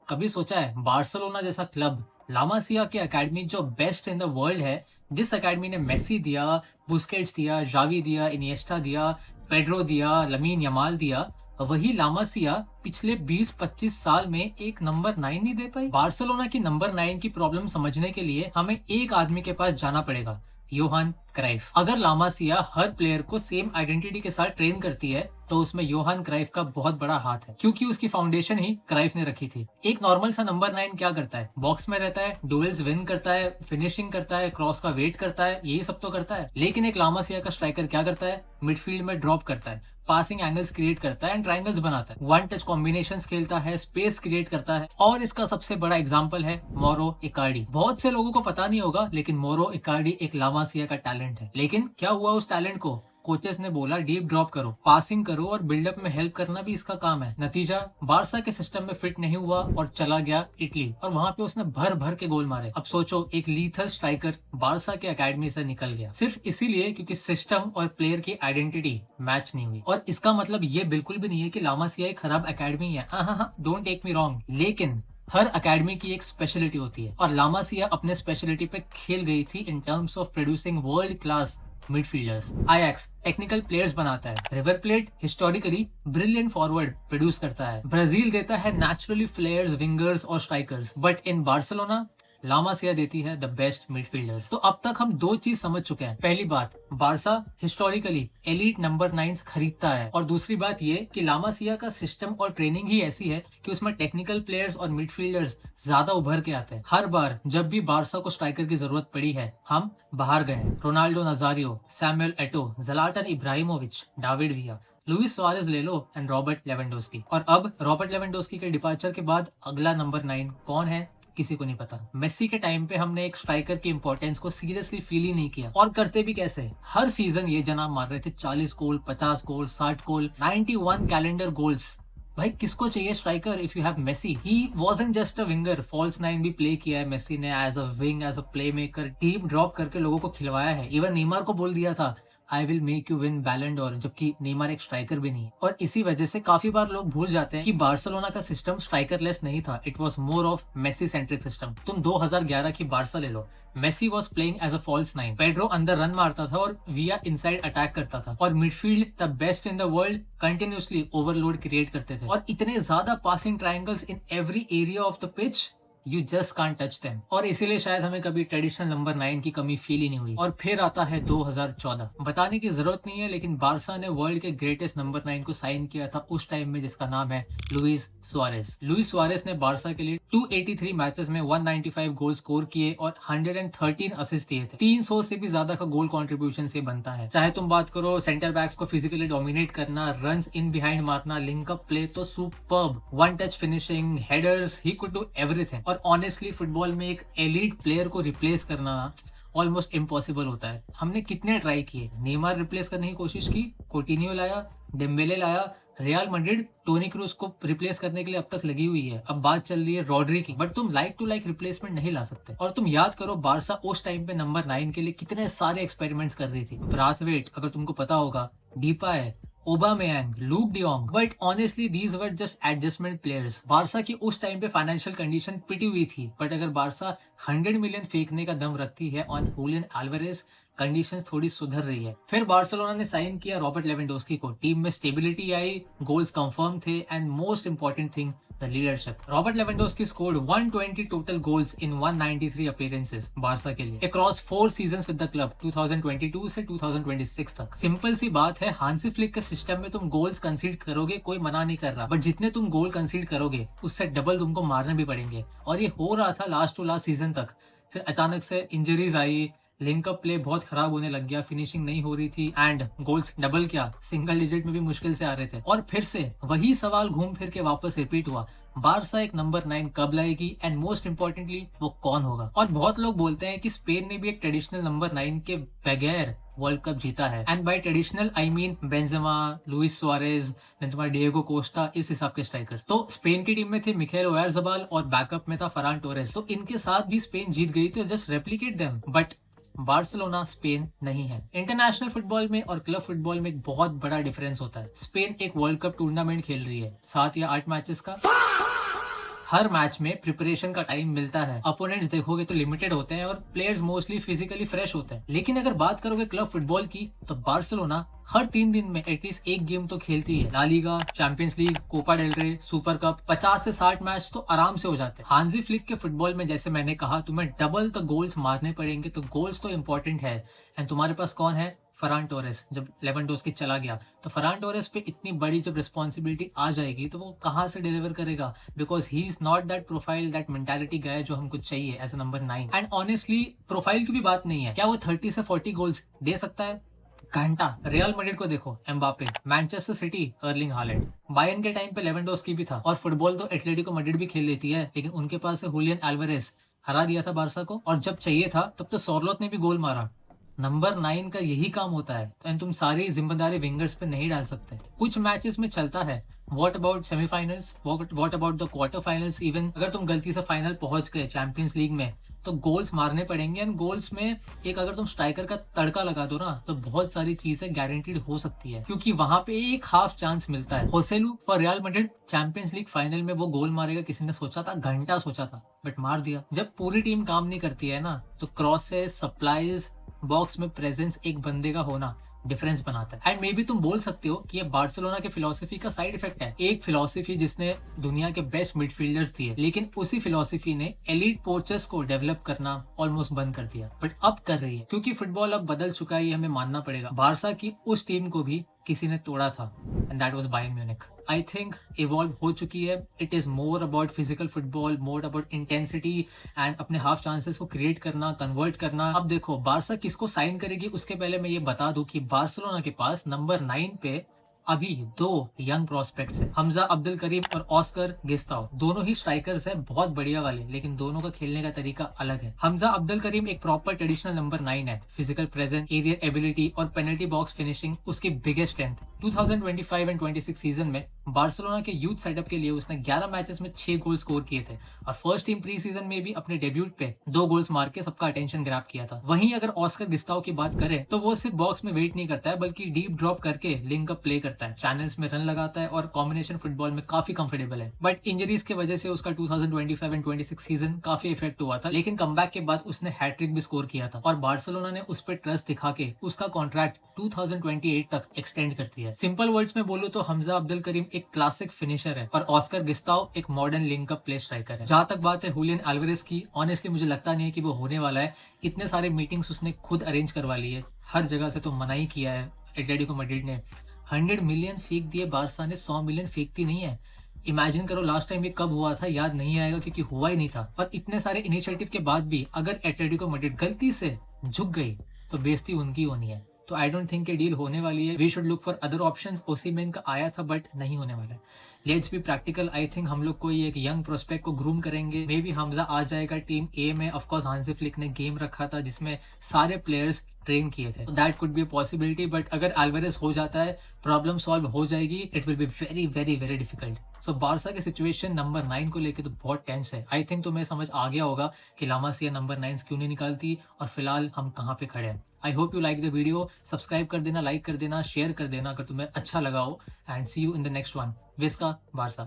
कभी सोचा है बार्सिलोना जैसा क्लब लामासिया की एकेडमी जो बेस्ट इन द वर्ल्ड है, जिस एकेडमी ने मेसी दिया, बुस्केट्स दिया, जावी दिया, इनिएस्टा दिया, पेड्रो दिया, लमीन यमाल दिया, वही लामासिया पिछले 20-25 साल में एक नंबर 9 नहीं दे पाई। बार्सिलोना की नंबर 9 की प्रॉब्लम समझने के लिए हमें एक आदमी के पास जाना पड़ेगा, योहान क्राइफ। अगर लामासिया हर प्लेयर को सेम आइडेंटिटी के साथ ट्रेन करती है तो उसमें योहान क्राइफ का बहुत बड़ा हाथ है, क्योंकि उसकी फाउंडेशन ही क्राइफ ने रखी थी। एक नॉर्मल सा नंबर 9 क्या करता है? बॉक्स में रहता है, डुएल्स विन करता है, फिनिशिंग करता है, क्रॉस का वेट करता है, यही सब तो करता है। लेकिन एक लामासिया का स्ट्राइकर क्या करता है? मिडफील्ड में ड्रॉप करता है, पासिंग एंगल्स क्रिएट करता है एंड ट्रायंगल्स बनाता है, वन टच कॉम्बिनेशंस खेलता है, स्पेस क्रिएट करता है। और इसका सबसे बड़ा एग्जांपल है मोरो इकार्डी। बहुत से लोगों को पता नहीं होगा, लेकिन मोरो इकार्डी एक लामासिया का टैलेंट है। लेकिन क्या हुआ उस टैलेंट को? कोचेस ने बोला डीप ड्रॉप करो, पासिंग करो और बिल्डअप में हेल्प करना भी इसका काम है। नतीजा, बारसा के सिस्टम में फिट नहीं हुआ और चला गया इटली, और वहां पे उसने भर भर के गोल मारे। अब सोचो, एक लीथल स्ट्राइकर बारसा के एकेडमी से निकल गया सिर्फ इसीलिए क्योंकि सिस्टम और प्लेयर की आइडेंटिटी मैच नहीं हुई। और इसका मतलब ये बिल्कुल भी नहीं है कि लामासिया एक खराब एकेडमी है। हाँ, डोंट टेक मी रॉन्ग, लेकिन हर एकेडमी की एक स्पेशलिटी होती है और लामासिया अपने स्पेशलिटी पे खेल गई थी in terms of producing world class midfielders. Ajax technical players बनाता है, river plate historically brilliant forward produce करता है, ब्राजील देता है नेचुरली प्लेयर्स, विंगर्स और स्ट्राइकर्स, बट इन बार्सिलोना लामासिया देती है द बेस्ट मिडफील्डर्स। तो अब तक हम दो चीज समझ चुके हैं। पहली बात, बारसा हिस्टोरिकली एलीट नंबर 9 खरीदता है, और दूसरी बात ये कि लामासिया का सिस्टम और ट्रेनिंग ही ऐसी है कि उसमें टेक्निकल प्लेयर्स और मिडफील्डर्स ज्यादा उभर के आते हैं। हर बार जब भी बारसा को स्ट्राइकर की जरूरत पड़ी है, हम बाहर गए। रोनाल्डो नजारियो, सैमुअल एटो, ज़लाटन इब्राहिमोविच, डेविड विया, लुइस सुआरेज ले लो एंड रॉबर्ट लेवेंडोस्की। और अब रॉबर्ट लेवेंडोस्की के डिपार्चर के बाद अगला नंबर 9 कौन है किसी को नहीं पता। मेसी के टाइम पे हमने एक स्ट्राइकर की इंपॉर्टेंस को सीरियसली फील ही नहीं किया, और करते भी कैसे? हर सीजन ये जनाब मार रहे थे 40 गोल, 50 गोल, 60 गोल, 91 कैलेंडर गोल्स। भाई किसको चाहिए striker if you have Messi? He wasn't just a winger, false 9 भी प्ले किया है मेसी ने, as a wing, as a playmaker, deep drop करके लोगों को खिलवाया है। इवन नेमार को बोल दिया था I will make you win बैलन डोर, जबकि नेमार एक स्ट्राइकर भी नहीं है। और इसी वजह से काफी बार लोग भूल जाते हैं कि बार्सिलोना का सिस्टम स्ट्राइकरलेस नहीं था, it was more of Messi centric system. तुम 2011 की बारसा ले लो, Messi was playing as a false 9, Pedro अंदर रन मारता था और विया इनसाइड अटैक करता था, और midfield the best in the world continuously overload create करते थे, और इतने ज्यादा passing triangles in every area of the pitch, you just can't touch them. और इसीलिए शायद हमें कभी ट्रेडिशनल नंबर 9 की कमी फील ही नहीं हुई। और फिर आता है 2014। बताने की जरूरत नहीं है, लेकिन बारसा ने वर्ल्ड के ग्रेटेस्ट नंबर 9 को साइन किया था उस टाइम में, जिसका नाम है लुइस सुआरेज। लुइस सुआरेज ने बारसा के लिए 283 मैचेस में 195 गोल स्कोर किए और 113 असिस्ट दिए थे। 300 से भी ज्यादा का गोल कंट्रीब्यूशन से बनता है। चाहे तुम बात करो सेंटर बैक्स को फिजिकली डोमिनेट करना, रन्स इन बिहाइंड मारना, लिंकअप प्ले, तो superb, one touch finishing, headers, he could do everything. और ऑनेस्टली फुटबॉल में एक एलीट प्लेयर को रिप्लेस करना ऑलमोस्ट इम्पॉसिबल होता है। हमने कितने ट्राई किए, नेमार रिप्लेस करने की कोशिश की, कोटिन्हो लाया, डेम्बेले लाया, रियल मैड्रिड टोनी क्रूज को रिप्लेस करने के लिए अब तक लगी हुई है, अब बात चल रही है रॉड्री की, बट तुम लाइक टू लाइक रिप्लेसमेंट नहीं ला सकते। और तुम याद करो बारसा उस टाइम पे नंबर 9 के लिए कितने सारे एक्सपेरिमेंट्स कर रही थी। ब्राथवेट अगर तुमको पता होगा, डीपा है, Aubameyang, look de Jong, but honestly these were just adjustment players. Barça की उस टाइम पे फाइनेंशियल कंडीशन पिटी हुई थी, बट अगर बारसा 100 मिलियन फेंकने का दम रखती है ऑन हुलियन एल्वारेज, कंडीशंस थोड़ी सुधर रही है। फिर बार्सिलोना ने साइन किया रॉबर्ट लेवेंडोस्की को, टीम में स्टेबिलिटी आई, गोल्स कंफर्म थे, and most important thing the leadership. Robert Lewandowski scored 120 total goals in 193 appearances Barça के लिए across 4 seasons with the club 2022 से 2026 तक। सिंपल सी बात है, हांसी फ्लिक के सिस्टम में तुम गोल्स कंसीड करोगे, कोई मना नहीं कर रहा, बट जितने तुम गोल कंसीड करोगे उससे डबल तुमको मारने भी पड़ेंगे, और ये हो रहा था लास्ट टू लास्ट सीजन तक। फिर अचानक से इंजरीज आई, लिंकअप प्ले बहुत खराब होने लग गया, फिनिशिंग नहीं हो रही थी, एंड गोल्स डबल क्या सिंगल डिजिट में भी मुश्किल से आ रहे थे। और फिर से वही सवाल घूम फिर के वापस रिपीट हुआ, बारसा एक नंबर 9 कब लाएगी, एंड मोस्ट इंपॉर्टेंटली वो कौन होगा। और बहुत लोग बोलते हैं कि स्पेन ने भी एक ट्रेडिशनल नंबर 9 के बगैर वर्ल्ड कप जीता है, and by traditional I mean Benzema, Luis Suarez, then तुम्हारा डिएगो कोस्टा, इस हिसाब के स्ट्राइकर्स। तो स्पेन की टीम में थे मिखेल ओयारज़ाबाल और बैकअप में था फरान टोरेस, तो इनके साथ भी स्पेन जीत गई, तो just replicate them. But Barcelona Spain नहीं है। इंटरनेशनल फुटबॉल में और क्लब फुटबॉल में एक बहुत बड़ा डिफरेंस होता है। स्पेन एक वर्ल्ड कप टूर्नामेंट खेल रही है, 7 या 8 मैचेस का, हर मैच में प्रिपरेशन का टाइम मिलता है। अपोनेंट्स देखोगे तो लिमिटेड होते हैं और प्लेयर्स मोस्टली फिजिकली फ्रेश होते हैं। लेकिन अगर बात करोगे क्लब फुटबॉल की तो बार्सिलोना हर 3 दिन में एटलीस्ट एक गेम तो खेलती है। La Liga, Champions League, Copa del Rey, Super Cup, 50 से 60 मैच तो आराम से हो जाते हैं। हांजी फ्लिक के फुटबॉल में जैसे मैंने कहा तुम्हें डबल द गोल्स मारने पड़ेंगे, तो गोल्स तो इंपॉर्टेंट है। एंड तुम्हारे पास कौन है? फरान टोरेस। जब लेवेंडोस्की चला गया तो फरान टोरेस पे इतनी बड़ी जब रिस्पॉन्सिबिलिटी आ जाएगी तो वो कहाँ से डिलीवर करेगा? Because he is not that profile, that mentality guy जो हमको चाहिए as a number 9। And honestly profile की भी बात नहीं है, क्या वो 30 से 40 गोल्स दे सकता है? घंटा। रियल मैड्रिड को देखो, Mbappe. Manchester city, Erling Haaland. Bayern के टाइम पे लेवेंडोस्की भी था। और फुटबॉल तो एटलेटिको मैड्रिड भी खेल लेती है, लेकिन उनके पास है हुलियन एल्वारेज, हरा दिया था बारसा को। और जब चाहिए था तब तो सोरलोथ ने भी गोल मारा। नंबर 9 का यही काम होता है, तो तुम सारी जिम्मेदारी विंगर्स पे नहीं डाल सकते। कुछ मैचेस में चलता है। What about semifinals, what about the quarter finals? Even अगर तुम गलती से फाइनल पहुंच गए चैंपियंस लीग में तो गोल्स मारने पड़ेंगे। एंड गोल्स में एक अगर तुम स्ट्राइकर का तड़का लगा दो ना तो बहुत सारी चीजें गारंटीड हो सकती है, क्योंकि वहां पे एक हाफ चांस मिलता है। Joselu for Real Madrid Champions League final में वो गोल मारेगा, किसी ने सोचा था? घंटा सोचा था, बट मार दिया। जब पूरी टीम काम नहीं करती है ना तो क्रॉसेस, सप्लाईज, बॉक्स में प्रेजेंस एक बंदे का होना डिफरेंस बनाता है। एंड मे बी तुम बोल सकते हो कि ये बार्सिलोना के फिलोसफी का साइड इफेक्ट है। एक फिलोसफी जिसने दुनिया के बेस्ट मिडफील्डर्स दिए, लेकिन उसी फिलोसफी ने एलीट पोचर्स को डेवलप करना ऑलमोस्ट बंद कर दिया। बट अब कर रही है, क्योंकि फुटबॉल अब बदल चुका है, ये हमें मानना पड़ेगा। बारसा की उस टीम को भी किसी ने तोड़ा था, and that was Bayern Munich. I think evolve हो चुकी है। It is more about physical football, more about intensity and अपने हाफ चांसेस को क्रिएट करना, कन्वर्ट करना। अब देखो बारसा किसको साइन करेगी उसके पहले मैं ये बता दूं कि बार्सिलोना के पास नंबर 9 पे अभी 2 यंग प्रोस्पेक्ट्स हैं, हमजा अब्दुल करीम और ऑस्कर गिस्ताव। दोनों ही स्ट्राइकर्स हैं, बहुत बढ़िया वाले, लेकिन दोनों का खेलने का तरीका अलग है। हमजा अब्दुल करीम एक प्रॉपर ट्रेडिशनल नंबर 9 है। फिजिकल प्रेजेंस, एरियल एबिलिटी और पेनल्टी बॉक्स फिनिशिंग उसकी बिगेस्ट स्ट्रेंथ। 2025 एंड 26 सीजन में बार्सिलोना के यूथ सेटअप के लिए उसने 11 मैचेस में 6 गोल स्कोर किए थे और फर्स्ट टीम प्री सीजन में भी अपने डेब्यूट पे 2 गोल्स मार के सबका अटेंशन ग्रैब किया था। वहीं अगर ऑस्कर गिस्ताव की बात करें तो वो सिर्फ बॉक्स में वेट नहीं करता है, बल्कि डीप ड्रॉप करके लिंक अप प्ले करता है, चैनल्स में रन लगाता है और कॉम्बिनेशन फुटबॉल में काफी कंफर्टेबल है। बट इंजरीज की वजह से उसका 2025 एंड 26 सीजन काफी इफेक्ट हुआ था, लेकिन कमबैक के बाद उसने हैट्रिक भी स्कोर किया था और बार्सिलोना ने उस पर ट्रस्ट दिखा के उसका कॉन्ट्रैक्ट 2028 तक एक्सटेंड कर दिया है। सिंपल वर्ड्स में बोलूं तो हमजा अब्दुल करीम एक क्लासिक फिनिशर है और ऑस्कर गिस्ताव एक modern link up play striker है। जहां तक बात है हुलियन एल्वारेज की, ऑनेस्टली मुझे लगता नहीं है कि वो होने वाला है। इतने सारे मीटिंग्स उसने खुद अरेंज करवा ली है, हर जगह से तो मना ही किया है। एटलेटिको मैड्रिड ने 100 मिलियन फेंक दिए, बारसा ने 100 मिलियन फेंकती नहीं है। इमेजिन करो लास्ट टाइम ये कब हुआ था, याद नहीं आएगा क्योंकि हुआ ही नहीं था। और इतने सारे इनिशिएटिव के बाद भी अगर एटलेटिको मैड्रिड गलती से झुक गई तो बेइज्जती उनकी होनी है। तो आई डोंट थिंक ये डील होने वाली है। We should look for other options. Osimhen का आया था बट नहीं होने वाला है। Let's be practical. I think हम लोग कोई एक यंग प्रोस्पेक्ट को ग्रूम करेंगे। मे बी हमजा आ जाएगा टीम ए में। ऑफ कोर्स हांसी फ्लिक ने गेम रखा था जिसमें सारे प्लेयर्स ट्रेन किए थे, that could be a possibility. But अगर एल्वारेज हो जाता है प्रॉब्लम सॉल्व हो जाएगी। It will be very very very difficult. So Barça की सिचुएशन नंबर 9 को लेकर तो बहुत टेंस है। आई थिंक तुम्हें समझ आ गया होगा कि लामासिया नंबर 9 क्यों नहीं निकालती और फिलहाल हम कहाँ पे खड़े हैं। I hope you like the video. Subscribe कर देना, लाइक कर देना, शेयर कर देना अगर तुम्हें अच्छा लगा हो। And see you in the next one. विस्का बारसा।